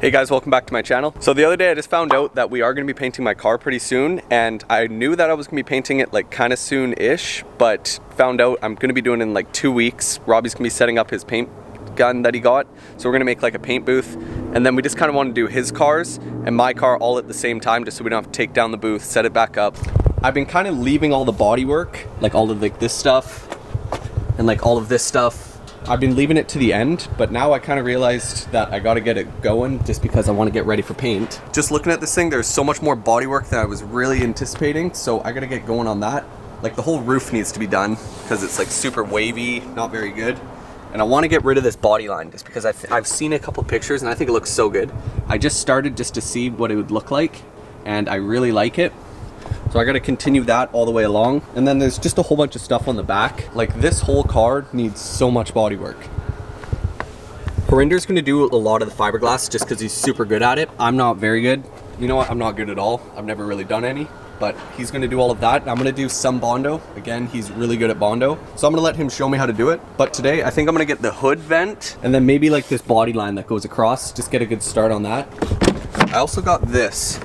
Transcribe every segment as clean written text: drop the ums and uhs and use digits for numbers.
Hey guys, welcome back to my channel. So the other day I just found out that we are going to be painting my car pretty soon, and I knew that I was going to be painting it like kind of soon-ish, but found out I'm going to be doing it in like 2 weeks. Robbie's going to be setting up his paint gun that he got, so we're going to make like a paint booth, and then we just kind of want to do his cars and my car all at the same time, just so we don't have to take down the booth, set it back up. I've been kind of leaving all the body work, like all of like this stuff and like all of this stuff, I've been leaving it to the end, but now I kind of realized that I got to get it going just because I want to get ready for paint. Just looking at this thing, there's so much more bodywork than I was really anticipating, so I got to get going on that. Like the whole roof needs to be done because it's like super wavy, not very good. And I want to get rid of this body line just because I've seen a couple pictures and I think it looks so good. I just started just to see what it would look like, and I really like it. So I got to continue that all the way along. And then there's just a whole bunch of stuff on the back. Like this whole car needs so much body work. Harinder's going to do a lot of the fiberglass just because he's super good at it. I'm not very good. You know what? I'm not good at all. I've never really done any. But he's going to do all of that. I'm going to do some Bondo. Again, he's really good at Bondo. So I'm going to let him show me how to do it. But today, I think I'm going to get the hood vent. And then maybe like this body line that goes across. Just get a good start on that. I also got this.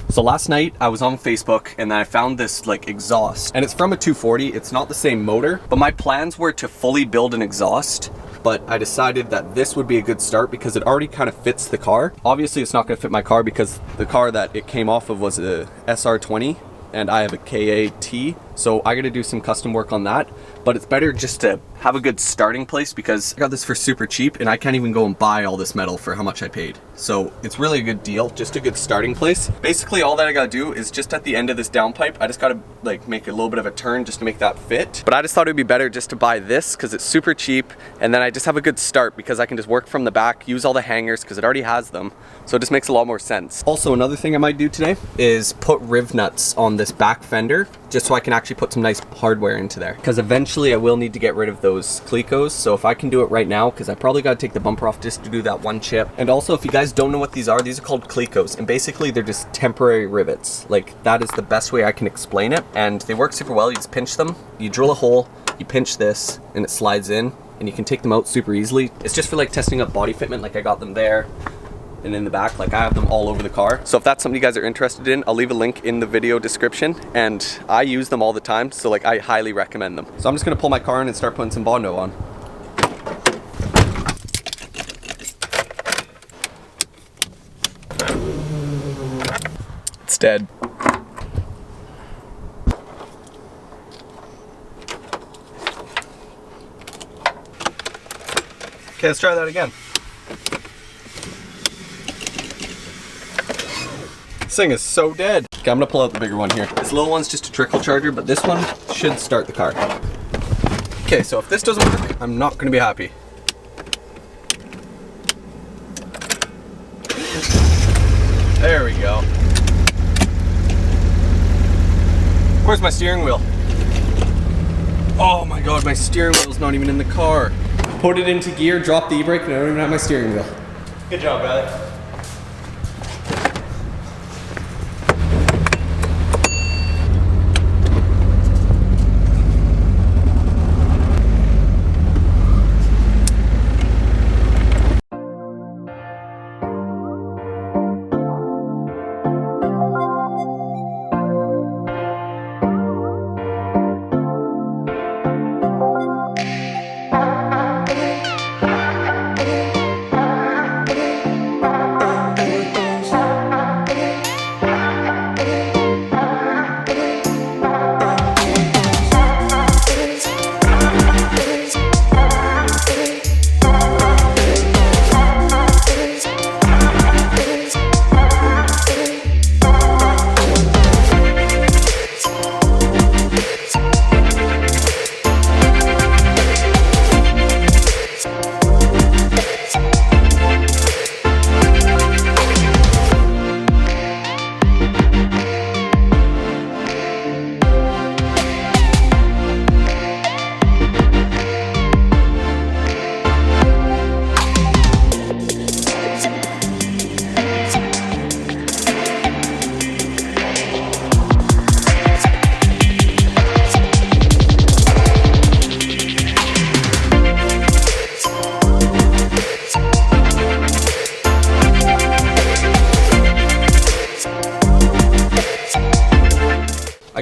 So last night I was on Facebook and then I found this like exhaust, and it's from a 240. It's not the same motor, but my plans were to fully build an exhaust, but I decided that this would be a good start because it already kind of fits the car. Obviously it's not going to fit my car because the car that it came off of was a SR20 and I have a KAT, so I got to do some custom work on that. But it's better just to have a good starting place because I got this for super cheap and I can't even go and buy all this metal for how much I paid. So it's really a good deal, just a good starting place. Basically all that I gotta do is just at the end of this downpipe, I just gotta like make a little bit of a turn just to make that fit. But I just thought it'd be better just to buy this because it's super cheap, and then I just have a good start because I can just work from the back, use all the hangers because it already has them. So it just makes a lot more sense. Also, another thing I might do today is put riv nuts on this back fender just so I can actually put some nice hardware into there, because eventually I will need to get rid of those clecos. So if I can do it right now, because I probably got to take the bumper off just to do that one chip. And also, if you guys don't know what these are called clecos, and basically they're just temporary rivets. Like that is the best way I can explain it, and they work super well. You just pinch them, you drill a hole, you pinch this and it slides in, and you can take them out super easily. It's just for like testing up body fitment. Like I got them there and in the back, like I have them all over the car. So if that's something you guys are interested in, I'll leave a link in the video description, and I use them all the time, so like I highly recommend them. So I'm just gonna pull my car in and start putting some Bondo on. It's dead. Okay, let's try that again. This thing is so dead. Okay, I'm gonna pull out the bigger one here. This little one's just a trickle charger, but this one should start the car. Okay, so if this doesn't work, I'm not gonna be happy. There we go. Where's my steering wheel? Oh my god, my steering wheel's not even in the car. Put it into gear, drop the e-brake, and I don't even have my steering wheel. Good job, Riley.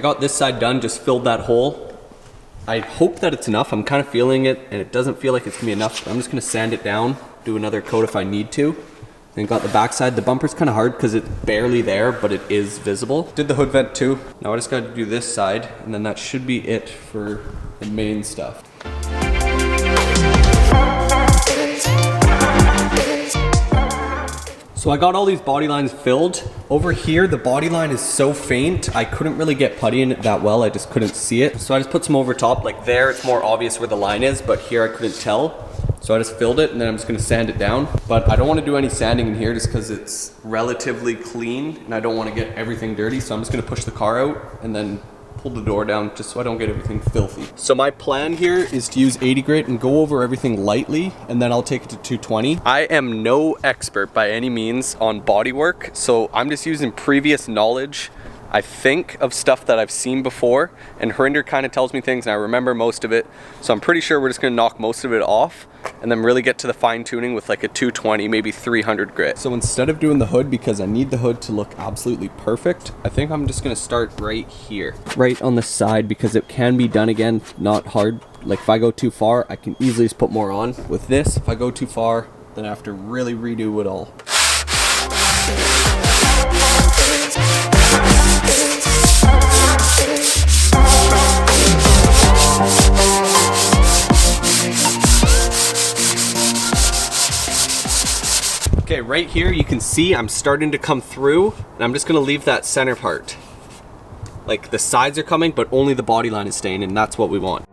got this side done, just filled that hole. I hope that it's enough. I'm kind of feeling it and it doesn't feel like it's gonna be enough. I'm just gonna sand it down, do another coat if I need to. Then got the back side. The bumper's kind of hard because it's barely there, but it is visible. Did the hood vent too. Now I just gotta do this side and then that should be it for the main stuff. So I got all these body lines filled. Over here, the body line is so faint, I couldn't really get putty in it that well. I just couldn't see it. So I just put some over top. Like there, it's more obvious where the line is, but here I couldn't tell. So I just filled it and then I'm just gonna sand it down. But I don't wanna do any sanding in here just because it's relatively clean and I don't wanna get everything dirty. So I'm just gonna push the car out and then pull the door down just so I don't get everything filthy. So my plan here is to use 80 grit and go over everything lightly and then I'll take it to 220. I am no expert by any means on bodywork, so I'm just using previous knowledge, I think, of stuff that I've seen before, and Harinder kind of tells me things and I remember most of it. So I'm pretty sure we're just gonna knock most of it off and then really get to the fine tuning with like a 220, maybe 300 grit. So instead of doing the hood, because I need the hood to look absolutely perfect, I think I'm just gonna start right here. Right on the side, because it can be done again, not hard. Like if I go too far, I can easily just put more on. With this, if I go too far, then I have to really redo it all. Okay, right here you can see I'm starting to come through and I'm just gonna leave that center part. Like the sides are coming, but only the body line is staying, and that's what we want.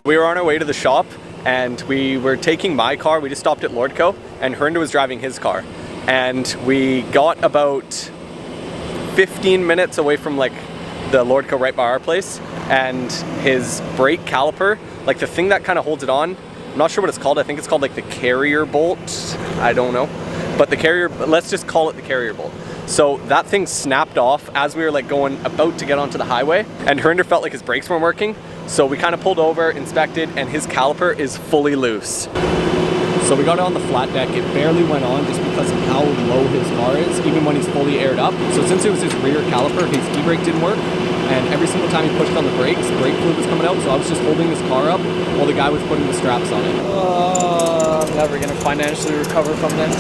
We were on our way to the shop and we were taking my car. We just stopped at Lordco and Harinder was driving his car. And we got about 15 minutes away from like the Lordco right by our place, and his brake caliper, like the thing that kind of holds it on, I'm not sure what it's called. I think it's called like the carrier bolt. I don't know. But the carrier, let's just call it the carrier bolt. So that thing snapped off as we were like about to get onto the highway, and Harinder felt like his brakes weren't working. So we kind of pulled over, inspected, and his caliper is fully loose. So we got it on the flat deck. It barely went on just because of how low his car is, even when he's fully aired up. So since it was his rear caliper, his e-brake didn't work. And every single time he pushed on the brakes, brake fluid was coming out. So I was just holding his car up while the guy was putting the straps on it. I'm never gonna financially recover from this.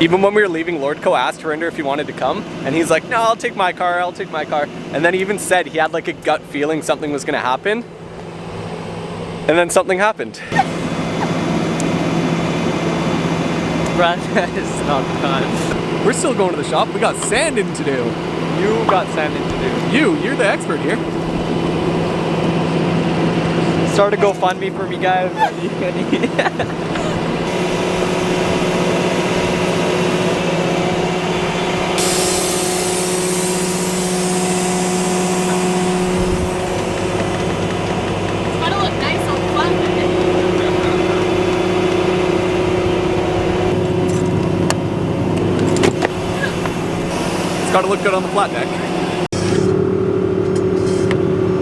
Even when we were leaving, Lordco asked Harinder if he wanted to come, and he's like, no, I'll take my car, I'll take my car. And then he even said he had like a gut feeling something was gonna happen. And then something happened. Brad, it's not time. We're still going to the shop. We got sanding to do. You got sanding to do. You're the expert here. Start a GoFundMe for me, guys. It's gotta look good on the flat deck.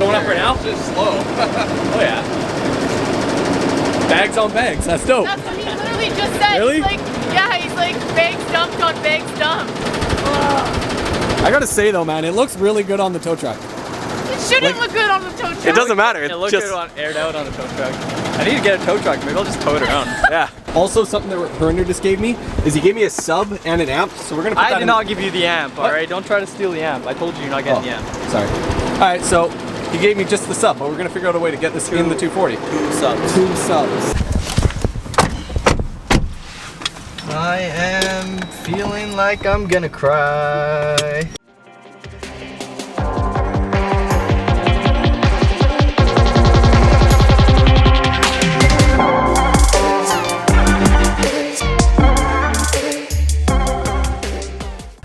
Going up right now? Just slow. Oh yeah. Bags on bags, that's dope. That's what he literally just said. Really? He's like, yeah, he's like, bags dumped on bags dumped. I gotta say though, man, it looks really good on the tow truck. It shouldn't look good on the tow truck. It doesn't matter. It looks good on aired out on the tow truck. I need to get a tow truck. Maybe I'll just tow it around. Yeah. Also, something that Harinder just gave me is he gave me a sub and an amp, so we're gonna put that I did not give you the amp, alright? Don't try to steal the amp. I told you you're not getting the amp. Sorry. Alright, so he gave me just the sub, but we're gonna figure out a way to get this in the 240. Two subs. 2 subs. I am feeling like I'm gonna cry.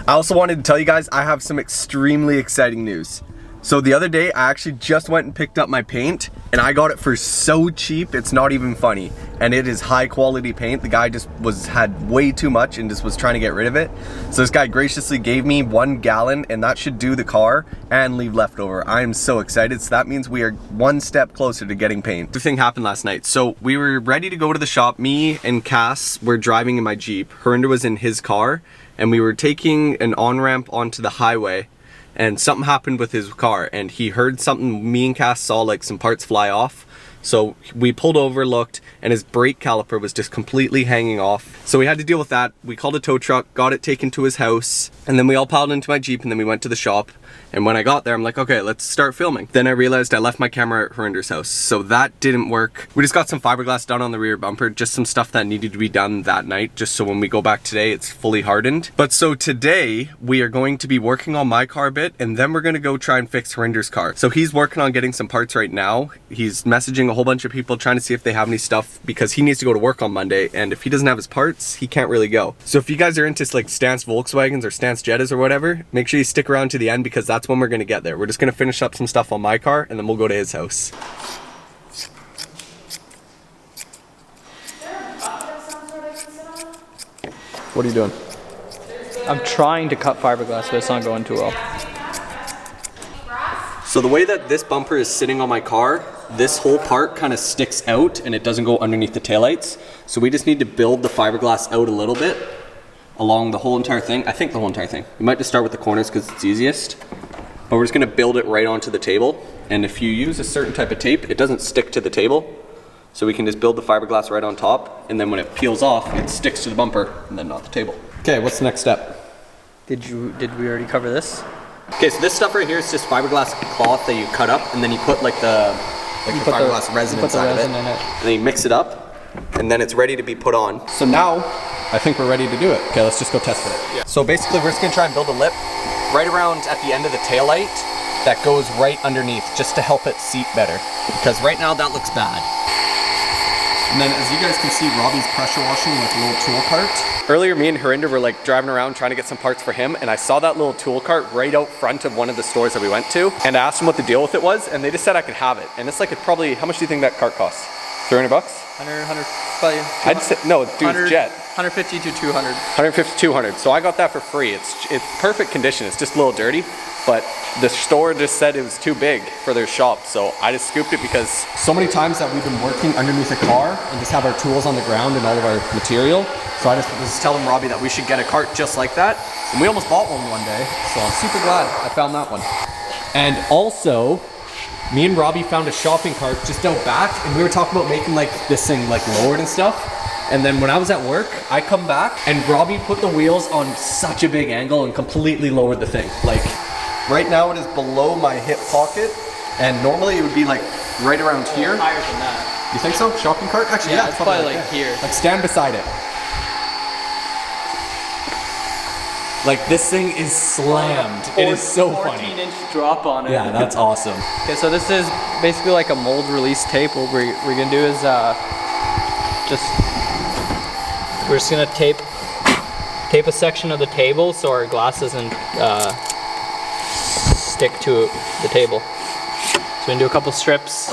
I also wanted to tell you guys I have some extremely exciting news. So the other day I actually just went and picked up my paint and I got it for so cheap it's not even funny. and it is high quality paint. The guy just had way too much and just was trying to get rid of it. So this guy graciously gave me 1 gallon, and that should do the car and leave leftover. I am so excited. So that means we are 1 step closer to getting paint. The thing happened last night. So we were ready to go to the shop. Me and Cass were driving in my Jeep. Harinder was in his car, and we were taking an on-ramp onto the highway, and something happened with his car, and he heard something. Me and Cass saw like some parts fly off. So we pulled over, looked, and his brake caliper was just completely hanging off. So we had to deal with that. We called a tow truck, got it taken to his house, and then we all piled into my Jeep, and then we went to the shop. And when I got there, I'm like, okay, let's start filming. Then I realized I left my camera at Harinder's house, so that didn't work. We just got some fiberglass done on the rear bumper, just some stuff that needed to be done that night, just so when we go back today, it's fully hardened. But so today, we are going to be working on my car a bit, and then we're gonna go try and fix Harinder's car. So he's working on getting some parts right now. He's messaging a whole bunch of people trying to see if they have any stuff, because he needs to go to work on Monday, and if he doesn't have his parts, he can't really go. So if you guys are into like Stance Volkswagens or Stance Jettas or whatever, make sure you stick around to the end, because that's when we're gonna get there. We're just gonna finish up some stuff on my car, and then we'll go to his house. What are you doing? I'm trying to cut fiberglass, but it's not going too well. So the way that this bumper is sitting on my car, this whole part kind of sticks out and it doesn't go underneath the taillights. So we just need to build the fiberglass out a little bit along the whole entire thing. I think the whole entire thing. We might just start with the corners because it's easiest. But we're just gonna build it right onto the table. And if you use a certain type of tape, it doesn't stick to the table. So we can just build the fiberglass right on top, and then when it peels off, it sticks to the bumper and then not the table. Okay, what's the next step? Did we already cover this? Okay, so this stuff right here is just fiberglass cloth that you cut up, and then you put like the fiberglass resin inside of it. And then you mix it up, and then it's ready to be put on. So now, I think we're ready to do it. Okay, let's just go test it. Yeah. So basically, we're just gonna try and build a lip right around at the end of the taillight that goes right underneath, just to help it seat better. Because right now, that looks bad. And then as you guys can see, Robbie's pressure washing with a little tool cart. Earlier, me and Harinder were like driving around trying to get some parts for him, and I saw that little tool cart right out front of one of the stores that we went to, and I asked them what the deal with it was, and they just said I could have it. And it's like, it probably, how much do you think that cart costs? 300 bucks? 100, probably. I'd say, no, dude, it's Jet. 150 to 200. 150 to 200. So I got that for free. It's perfect condition. It's just a little dirty, but the store just said it was too big for their shop. So I just scooped it because so many times that we've been working underneath a car and just have our tools on the ground and all of our material. So I just was telling Robbie that we should get a cart just like that. And we almost bought one day. So I'm super glad I found that one. And also, me and Robbie found a shopping cart just out back, and we were talking about making like this thing like lowered and stuff. And then when I was at work, I come back and Robbie put the wheels on such a big angle and completely lowered the thing. Like right now it is below my hip pocket, and normally it would be like right around here. Higher than that. You think so? Shopping cart? Actually, yeah, it's probably like here. Like stand beside it. Like this thing is slammed. It is so funny. 14-inch drop on it. Yeah, that's awesome. Okay, so this is basically like a mold release tape. What we're gonna do is we're just gonna tape a section of the table so our glass doesn't stick to the table. So we're gonna do a couple strips.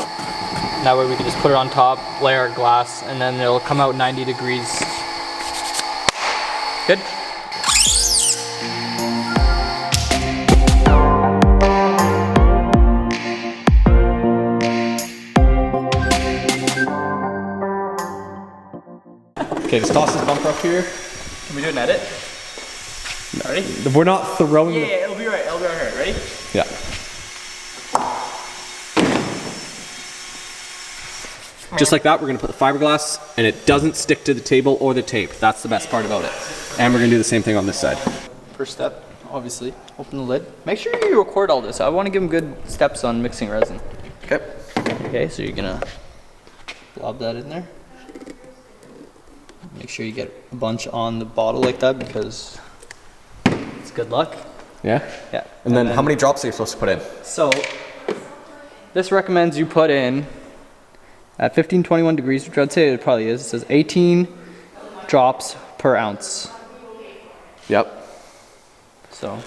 That way we can just put it on top, lay our glass, and then it'll come out 90 degrees. Good? Okay, just toss this bumper up here. Can we do an edit? Ready? We're not throwing Yeah, it'll be right. It'll be right here. Ready? Yeah. Just like that, we're gonna put the fiberglass, and it doesn't stick to the table or the tape. That's the best part about it. And we're gonna do the same thing on this side. First step, obviously, open the lid. Make sure you record all this. I want to give them good steps on mixing resin. Okay. Okay, so you're gonna lob that in there. Make sure you get a bunch on the bottle like that because it's good luck. Yeah? Yeah. And then how many drops are you supposed to put in? So, this recommends you put in at 15-21 degrees, which I'd say it probably is. It says 18 drops per ounce. Yep. So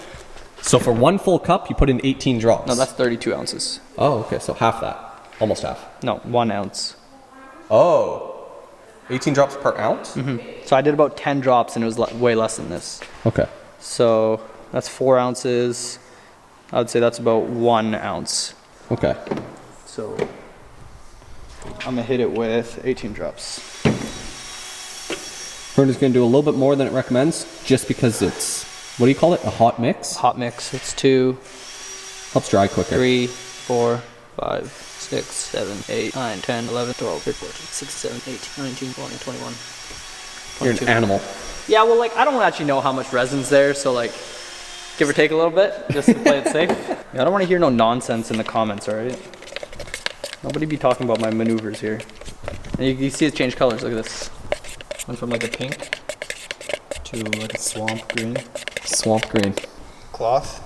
for one full cup, you put in 18 drops? No, that's 32 ounces. Oh, okay, so half that. Almost half. No, 1 ounce. Oh. 18 drops per ounce? So I did about 10 drops and it was way less than this. Okay. So that's 4 ounces. I would say that's about 1 ounce. Okay. So I'm gonna hit it with 18 drops. Brenda's gonna do a little bit more than it recommends just because it's, what do you call it? A hot mix? Hot mix. It's 2, Helps dry quicker. 3, 4, 5, 6, 7, 8, 9, 10, 11, 12, 13, 14, 16, 17, 18, 19, 20, 21. You're an 22. animal. Yeah, well, like, I don't actually know how much resin's there, so, like, give or take a little bit, just to play it safe. Yeah, I don't want to hear no nonsense in the comments, alright? Nobody be talking about my maneuvers here. And you see it change colors, look at this. Went from, like, a pink to, like, a swamp green. Swamp green. Cloth.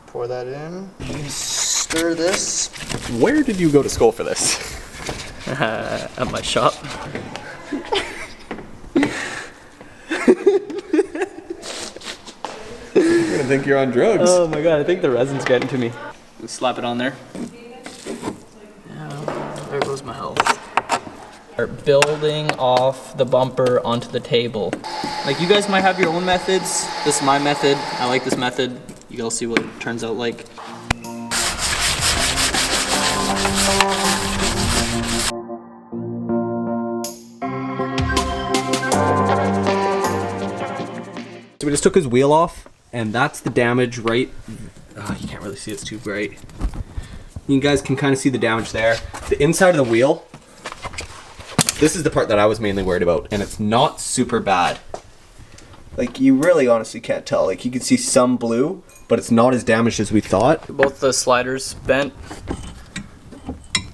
Pour that in. Stir this. Where did you go to school for this? At my shop. You're gonna think you're on drugs. Oh my god, I think the resin's getting to me. Slap it on there. There goes my health. Start building off the bumper onto the table. Like, you guys might have your own methods. This is my method. I like this method. You guys see what it turns out like. So we just took his wheel off, and that's the damage right. You can't really see, it's too bright. You guys can kind of see the damage there. The inside of the wheel, this is the part that I was mainly worried about, and it's not super bad. Like, you really honestly can't tell. Like, you can see some blue, but it's not as damaged as we thought. Both the sliders bent,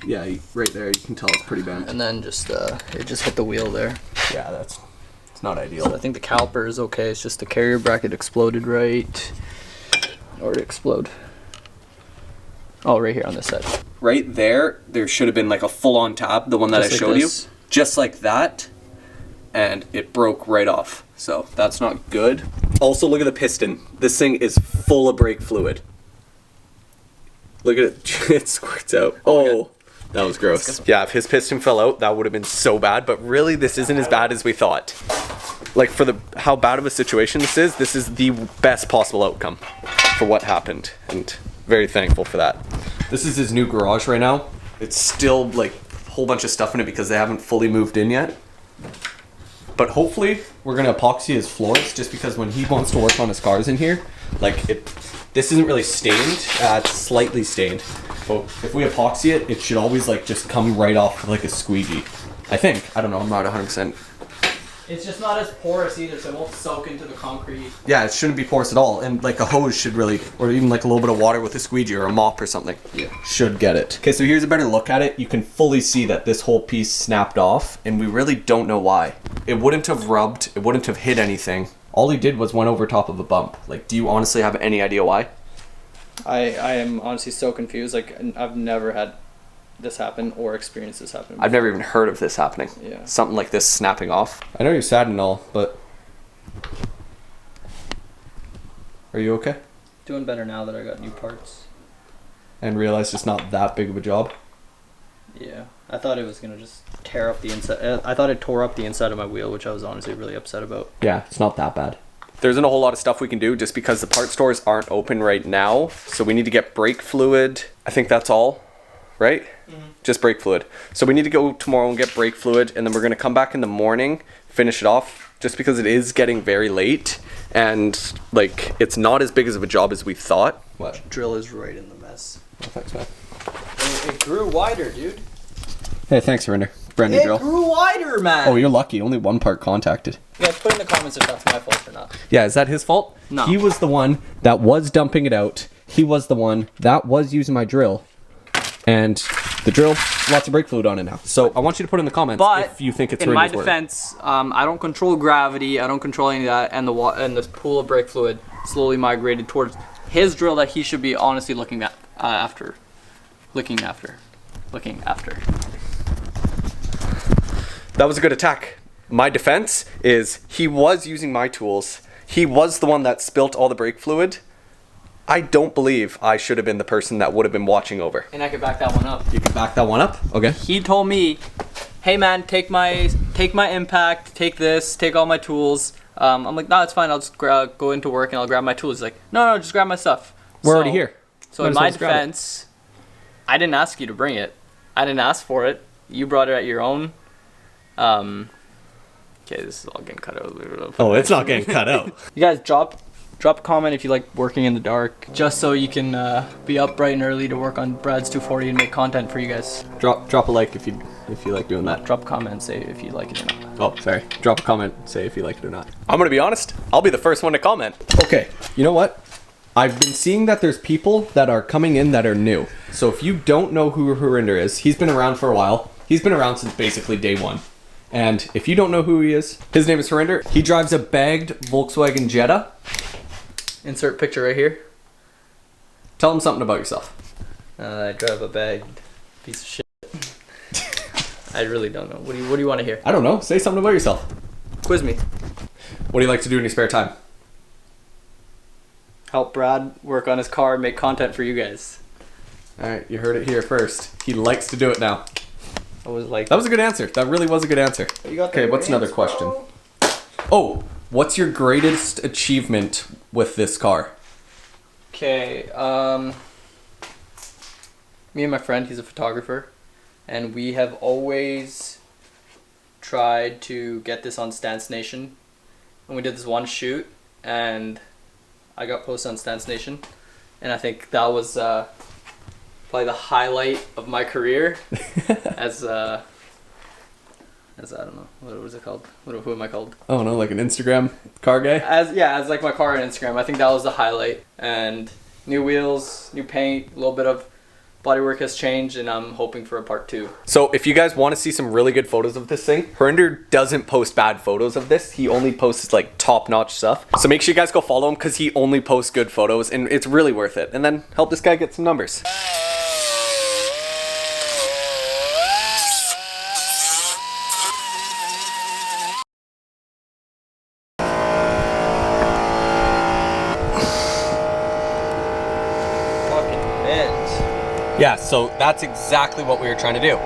Yeah, right there, you can tell it's pretty bent. and then just it just hit the wheel there. Yeah, it's not ideal. So I think the caliper is okay. It's just the carrier bracket exploded right. Or explode. Oh, right here on this side. Right there should have been like a full-on tab, the one that Just I like showed this. you. Just like that. And it broke right off. So that's not good. Also, look at the piston. This thing is full of brake fluid. Look at it. It squirts out. Oh, that was gross. Yeah, if his piston fell out, that would have been so bad. But really, this isn't as bad as we thought. Like, for how bad of a situation this is the best possible outcome for what happened. And very thankful for that. This is his new garage right now. It's still like a whole bunch of stuff in it because they haven't fully moved in yet. But hopefully we're gonna epoxy his floors, just because when he wants to work on his cars in here, like, this isn't really stained, it's slightly stained. But if we epoxy it, it should always like just come right off like a squeegee. I think. I don't know, I'm not 100%. It's just not as porous either, so it won't soak into the concrete. Yeah, it shouldn't be porous at all. And like a hose should really, or even like a little bit of water with a squeegee or a mop or something, should get it. Okay, so here's a better look at it. You can fully see that this whole piece snapped off, and we really don't know why. It wouldn't have rubbed, it wouldn't have hit anything. All he did was went over top of a bump. Like, do you honestly have any idea why? I am honestly so confused. Like, I've never had this happen or experienced this happen before. I've never even heard of this happening. Yeah. Something like this snapping off. I know you're sad and all, but are you okay? Doing better now that I got new parts. And realized it's not that big of a job? Yeah. I thought it was gonna just tear up the inside. I thought it tore up the inside of my wheel, which I was honestly really upset about. Yeah, it's not that bad. There isn't a whole lot of stuff we can do just because the part stores aren't open right now. So we need to get brake fluid. I think that's all, right? Just brake fluid. So we need to go tomorrow and get brake fluid, and then we're going to come back in the morning, finish it off, just because it is getting very late, and like, it's not as big as of a job as we thought. What? Drill is right in the mess. Oh, thanks, man. It grew wider, dude. Hey, thanks, Surrender. Brand new drill. It grew wider, man. Oh, you're lucky. Only one part contacted. Yeah, put in the comments if that's my fault or not. Yeah, is that his fault? No. He was the one that was dumping it out. He was the one that was using my drill. And the drill, lots of brake fluid on it now. So I want you to put in the comments But if you think it's in my Randy's work. defense, I don't control gravity. I don't control any of that, and the pool of brake fluid slowly migrated towards his drill that he should be honestly looking after. That was a good attack. My defense is he was using my tools. He was the one that spilt all the brake fluid. I don't believe I should have been the person that would have been watching over. And I could back that one up. You can back that one up? Okay. He told me hey man, take my impact, take this, take all my tools. I'm like, no, it's fine. I'll just go into work and I'll grab my tools. He's like, no, just grab my stuff. We're already here. So in my defense, I didn't ask you to bring it. I didn't ask for it. You brought it at your own. Okay, this is all getting cut out. Oh, it's not getting cut out. You guys drop a comment if you like working in the dark, just so you can be up bright and early to work on Brad's 240 and make content for you guys. Drop a like if you like doing that. Drop a comment, say if you like it or not. Oh, sorry. Drop a comment, say if you like it or not. I'm gonna be honest, I'll be the first one to comment. Okay, you know what? I've been seeing that there's people that are coming in that are new. So if you don't know who Harinder is, he's been around for a while. He's been around since basically day one. And if you don't know who he is, his name is Harinder. He drives a bagged Volkswagen Jetta. Insert picture right here. Tell him something about yourself. I drive a bagged piece of shit. I really don't know. What do you want to hear? I don't know. Say something about yourself. Quiz me. What do you like to do in your spare time? Help Brad work on his car and make content for you guys. Alright, you heard it here first. He likes to do it now. I was like, That was a good answer. That really was a good answer. Okay, what's another question? Oh, what's your greatest achievement with this car? okay, me and my friend, he's a photographer, and we have always tried to get this on Stance Nation. And we did this one shoot, and I got posted on Stance Nation, and I think that was probably the highlight of my career as I don't know, what was it called? Who am I called? Oh no, like an Instagram car guy? As like my car on Instagram. I think that was the highlight. And new wheels, new paint, a little bit of bodywork has changed, and I'm hoping for a part 2. So if you guys want to see some really good photos of this thing, Harinder doesn't post bad photos of this. He only posts like top-notch stuff. So make sure you guys go follow him because he only posts good photos, and it's really worth it. And then help this guy get some numbers. Yeah, so that's exactly what we were trying to do.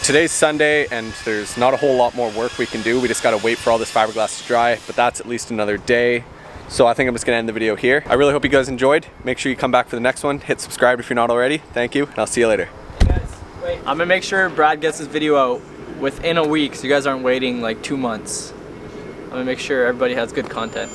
Today's Sunday and there's not a whole lot more work we can do. We just gotta wait for all this fiberglass to dry, but that's at least another day. So I think I'm just gonna end the video here. I really hope you guys enjoyed. Make sure you come back for the next one. Hit subscribe if you're not already. Thank you, and I'll see you later. Guys, wait. I'm gonna make sure Brad gets this video out within a week so you guys aren't waiting like 2 months. I'm gonna make sure everybody has good content.